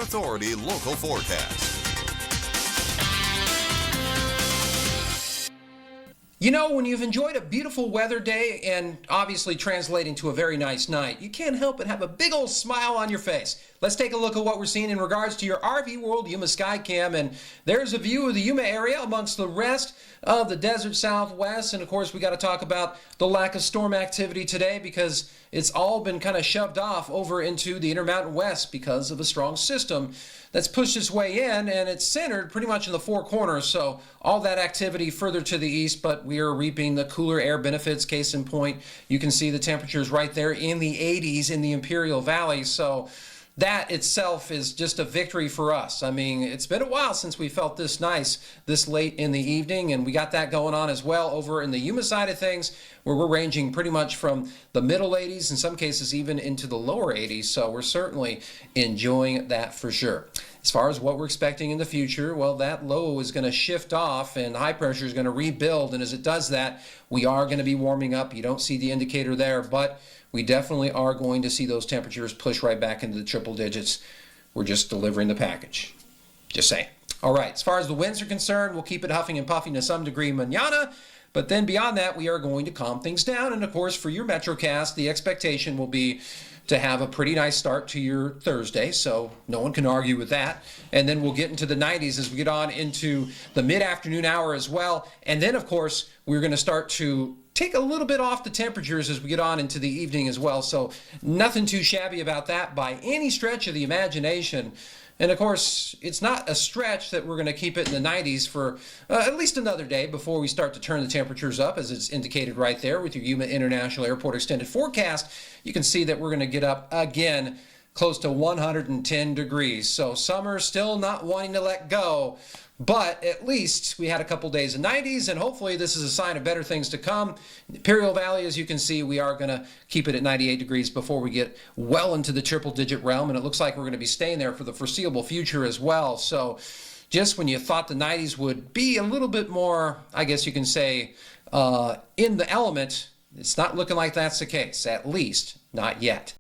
Authority local forecast. You know, when you've enjoyed a beautiful weather day and obviously translating to a very nice night, you can't help but have a big old smile on your face. Let's take a look at what we're seeing in regards to your RV World Yuma Skycam, and there's a view of the Yuma area amongst the rest of the desert southwest. And of course, we got to talk about the lack of storm activity today because it's all been kind of shoved off over into the Intermountain West because of a strong system that's pushed its way in, and it's centered pretty much in the four corners. So all that activity further to the east, but we are reaping the cooler air benefits. Case in point, you can see the temperatures right there in the 80s in the Imperial Valley. So that itself is just a victory for us. I mean, it's been a while since we felt this nice this late in the evening, and we got that going on as well over in the Yuma side of things, where we're ranging pretty much from the middle 80s, in some cases even into the lower 80s. So we're certainly enjoying that for sure. As far as what we're expecting in the future, well, that low is going to shift off and high pressure is going to rebuild. And as it does that, we are going to be warming up. You don't see the indicator there, but we definitely are going to see those temperatures push right back into the triple digits. We're just delivering the package. Just saying. All right, as far as the winds are concerned, we'll keep it huffing and puffing to some degree mañana. But then beyond that, we are going to calm things down. And of course, for your Metrocast, the expectation will be to have a pretty nice start to your Thursday, so no one can argue with that. And then we'll get into the 90s as we get on into the mid-afternoon hour as well. And then, of course, we're going to start to take a little bit off the temperatures as we get on into the evening as well. So nothing too shabby about that by any stretch of the imagination. And of course, it's not a stretch that we're going to keep it in the 90s for at least another day before we start to turn the temperatures up, as it's indicated right there with your Yuma International Airport extended forecast. You can see that we're going to get up again close to 110 degrees. So summer still not wanting to let go, but at least we had a couple days of 90s, and hopefully this is a sign of better things to come. In the Imperial Valley, as you can see, we are going to keep it at 98 degrees before we get well into the triple-digit realm, and it looks like we're going to be staying there for the foreseeable future as well. So just when you thought the 90s would be a little bit more, I guess you can say, in the element, it's not looking like that's the case, at least not yet.